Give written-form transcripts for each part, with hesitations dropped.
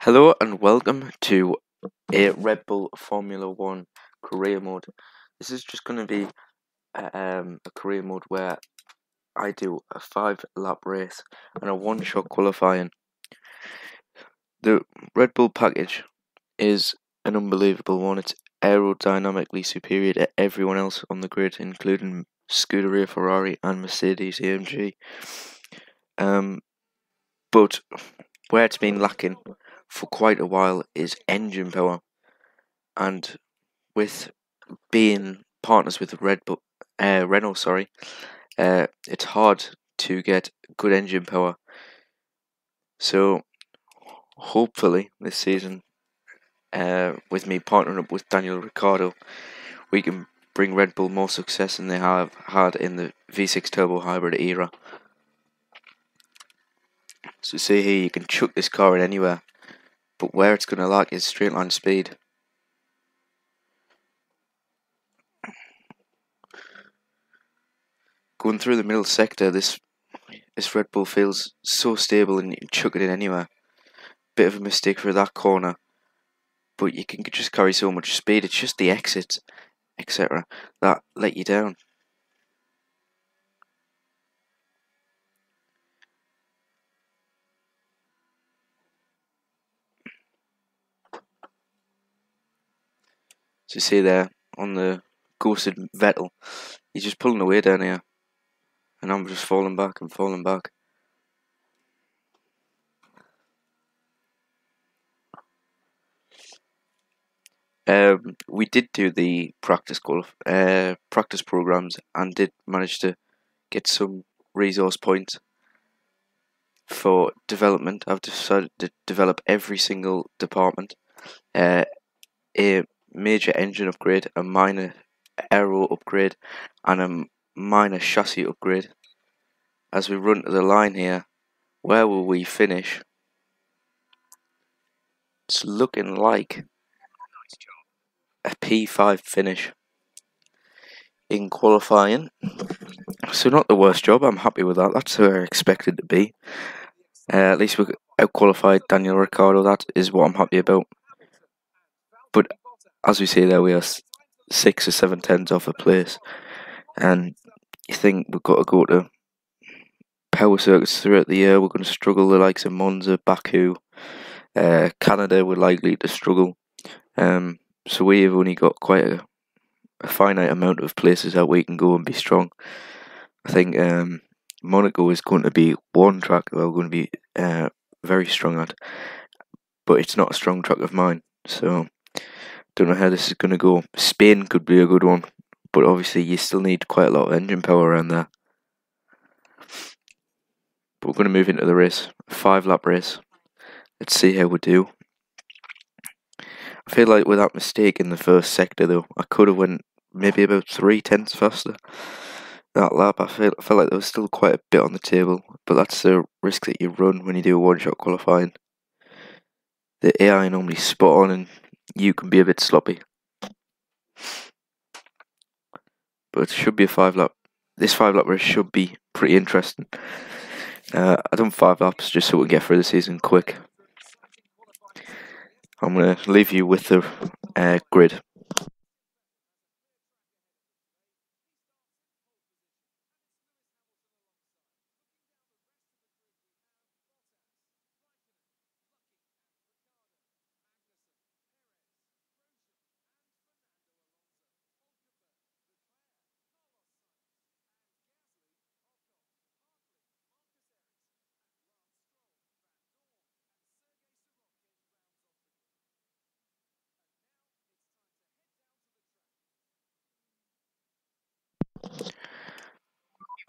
Hello and welcome to a Red Bull Formula One career mode. This is just going to be a career mode where I do a 5 lap race and a one-shot qualifying. The Red Bull package is an unbelievable one. It's aerodynamically superior to everyone else on the grid, including Scuderia Ferrari and Mercedes AMG. But where it's been lacking for quite a while is engine power, and with being partners with Renault, it's hard to get good engine power. So hopefully this season, with me partnering up with Daniel Ricciardo, we can bring Red Bull more success than they have had in the V6 turbo hybrid era. So see here, you can chuck this car in anywhere, but where it's going to lack is straight line speed. Going through the middle sector, this Red Bull feels so stable and you can chuck it in anywhere. Bit of a mistake for that corner, but you can just carry so much speed. It's just the exits, etc., that let you down. So you see there on the ghosted Vettel, he's just pulling away down here, and I'm just falling back and falling back. We did do the practice programs and did manage to get some resource points for development. I've decided to develop every single department. A major engine upgrade, a minor aero upgrade, and a minor chassis upgrade. As we run to the line here, where will we finish? It's looking like a P5 finish in qualifying. So not the worst job, I'm happy with that. That's where I expected to be. At least we out-qualified Daniel Ricciardo, that is what I'm happy about. But as we say there, we are 6 or 7 tenths off a place. And you think we've got to go to power circuits throughout the year. We're going to struggle, the likes of Monza, Baku, Canada, we're likely to struggle. So we've only got quite a finite amount of places that we can go and be strong. I think Monaco is going to be one track that we're going to be very strong at, but it's not a strong track of mine, so don't know how this is going to go. Spain could be a good one, but obviously you still need quite a lot of engine power around there. But we're going to move into the race, a 5-lap race. Let's see how we do. I feel like with that mistake in the first sector though, I could have went maybe about 3 tenths faster. That lap, I felt like there was still quite a bit on the table, but that's the risk that you run when you do a one-shot qualifying. The AI normally spot on and you can be a bit sloppy. But it should be a 5-lap. This 5-lap race should be pretty interesting. I done 5 laps just so we can get through the season quick. I'm going to leave you with the grid.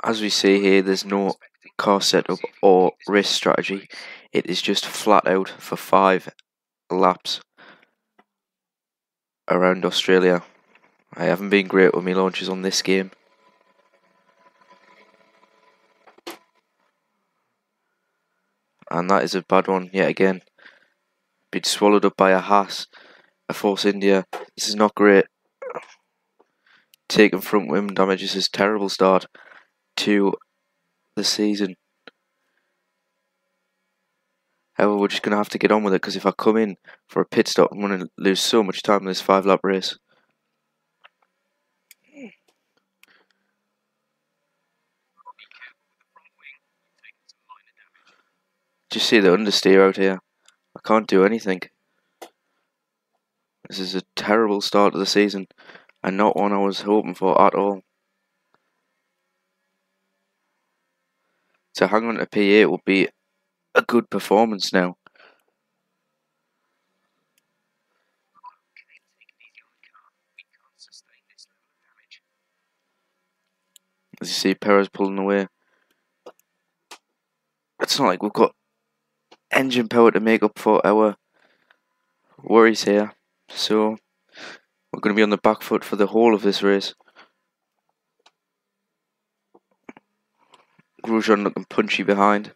As we see here, there's no car setup or race strategy. It is just flat out for 5 laps around Australia. I haven't been great with my launches on this game. And that is a bad one yet again. Been swallowed up by a Haas, a Force India. This is not great. Taking front wing damage is a terrible start to the season. However, we're just going to have to get on with it, because if I come in for a pit stop, I'm going to lose so much time in this 5-lap race. Just see the understeer out here. I can't do anything. This is a terrible start to the season, and not one I was hoping for at all. To hang on to P8 would be a good performance now. As you see, Perez pulling away. It's not like we've got engine power to make up for our worries here. So, we're going to be on the back foot for the whole of this race. Grosjean looking punchy behind.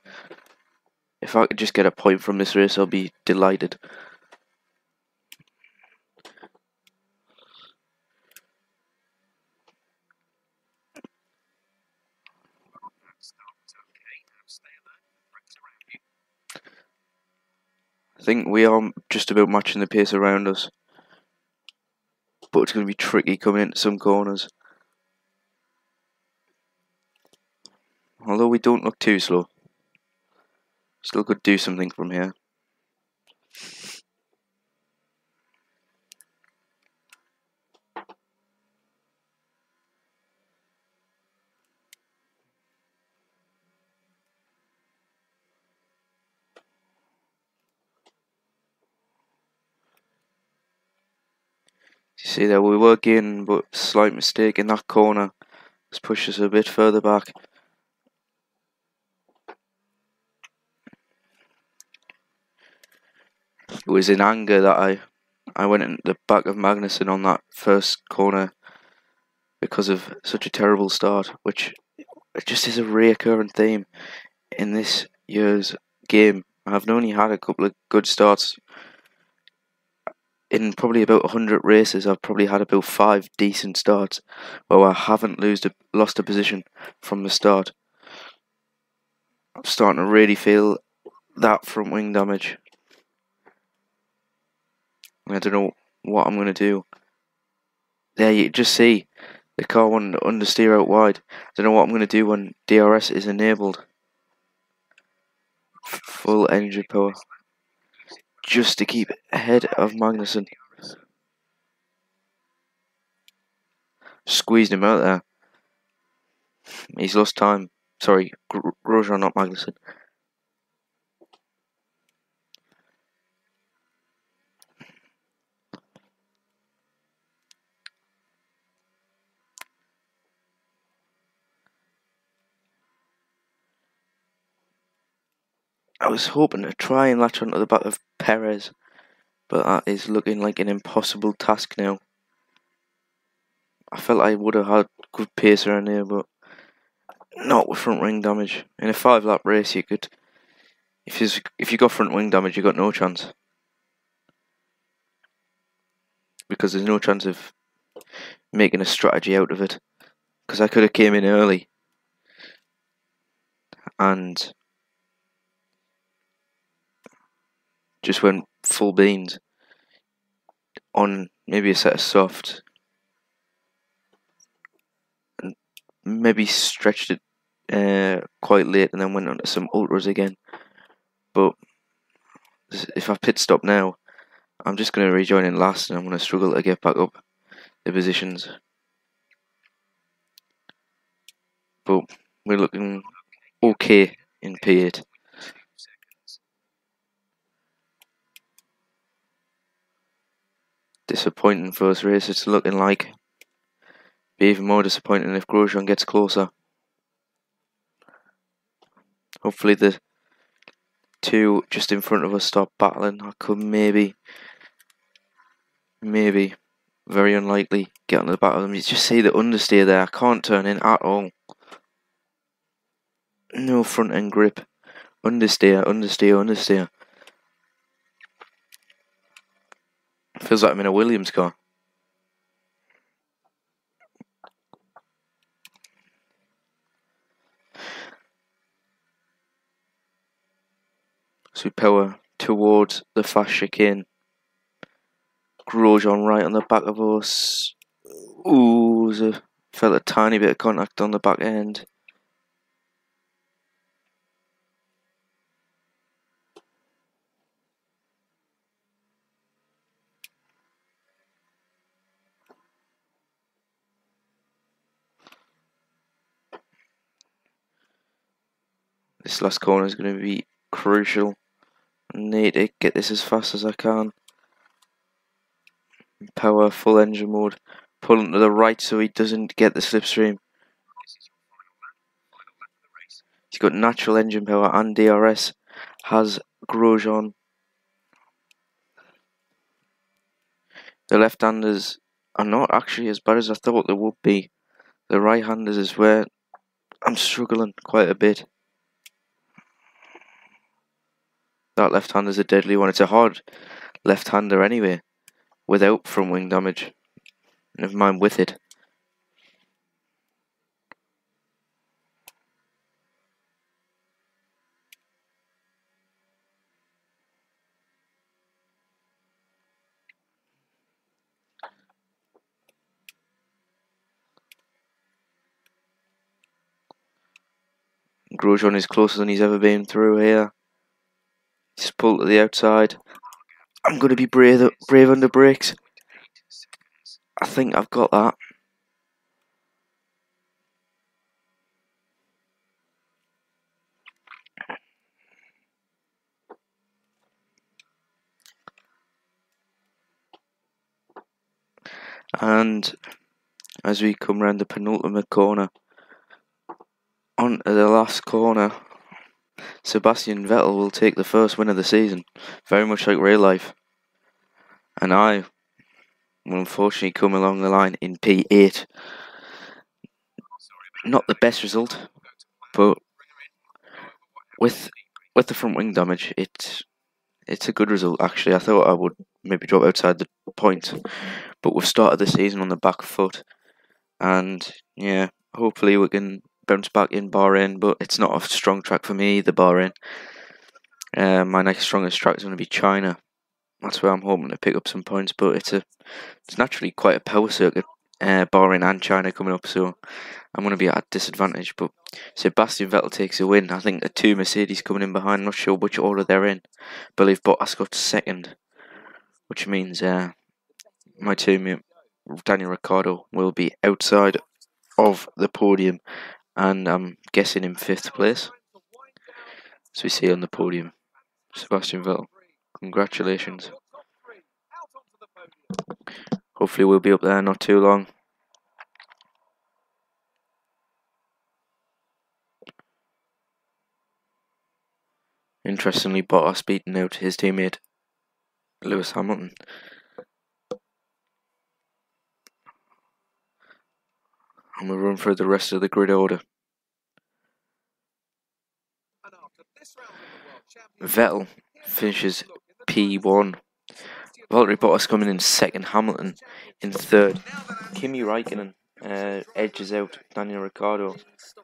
If I could just get a point from this race, I'll be delighted. I think we are just about matching the pace around us, but it's going to be tricky coming into some corners. Although we don't look too slow, still could do something from here. You see there, we were gaining, but slight mistake in that corner has pushed us a bit further back. It was in anger that I went in the back of Magnussen on that first corner because of such a terrible start, which it just is a recurrent theme in this year's game. I've only had a couple of good starts. In probably about 100 races, I've probably had about 5 decent starts where I haven't lost a position from the start. I'm starting to really feel that front wing damage. I don't know what I'm going to do. There you just see the car wanting to understeer out wide. I don't know what I'm going to do when DRS is enabled. Full engine power. Just to keep ahead of Magnussen. Squeezed him out there. He's lost time. Sorry, Grosjean, not Magnussen. I was hoping to try and latch onto the back of Perez, but that is looking like an impossible task now. I felt I would have had good pace around here, but not with front wing damage. In a 5-lap race, you could, if you got front wing damage, you got no chance, because there's no chance of making a strategy out of it. Because I could have came in early and just went full beans on maybe a set of soft, and maybe stretched it quite late and then went on to some ultras again. But if I pit stop now, I'm just going to rejoin in last and I'm going to struggle to get back up the positions. But we're looking okay in P8. Disappointing first race, it's looking like. Be even more disappointing if Grosjean gets closer. Hopefully the two just in front of us stop battling. I could maybe, very unlikely, get on the back of them. You just see the understeer there. I can't turn in at all. No front end grip. Understeer, understeer, understeer. Feels like I'm in a Williams car. So we power towards the fast chicane. Grosjean right on the back of us. Ooh, felt a tiny bit of contact on the back end. This last corner is going to be crucial. I need to get this as fast as I can. Power, full engine mode. Pulling to the right so he doesn't get the slipstream. He's got natural engine power and DRS. Has Grosjean. The left-handers are not actually as bad as I thought they would be. The right-handers is where I'm struggling quite a bit. That left-hander's a deadly one. It's a hard left-hander anyway, without front wing damage. Never mind with it. Grosjean is closer than he's ever been through here. He's pulled to the outside. I'm going to be brave under brakes. I think I've got that. And as we come round the penultimate corner, on to the last corner, Sebastian Vettel will take the first win of the season, very much like real life. And I will unfortunately come along the line in P8. Not the best result, but with the front wing damage, it's a good result actually. I thought I would maybe drop outside the point, but we've started the season on the back foot, and yeah, hopefully we can bounce back in Bahrain. But it's not a strong track for me either, Bahrain. My next strongest track is going to be China. That's where I'm hoping to pick up some points, but it's naturally quite a power circuit, Bahrain and China coming up, so I'm going to be at a disadvantage. But Sebastian Vettel takes a win. I think the two Mercedes coming in behind, not sure which order they're in. I believe Bottas got second, which means my teammate Daniel Ricciardo will be outside of the podium, and I'm guessing in 5th place. As we see on the podium, Sebastian Vettel. Congratulations. Hopefully we'll be up there not too long. Interestingly, Bottas beating out his teammate Lewis Hamilton. And we'll run through the rest of the grid order. Vettel finishes P1. Valtteri Bottas coming in second. Hamilton in third. Kimi Raikkonen edges out Daniel Ricciardo.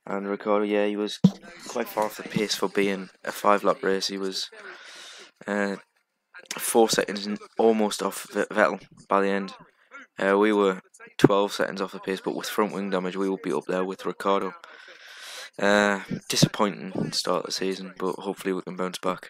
And Ricciardo, yeah, he was quite far off the pace for being a 5-lap race. He was 4 seconds almost off Vettel by the end. We were 12 seconds off the pace, but with front wing damage, we will be up there with Ricciardo. Disappointing start of the season, but hopefully we can bounce back.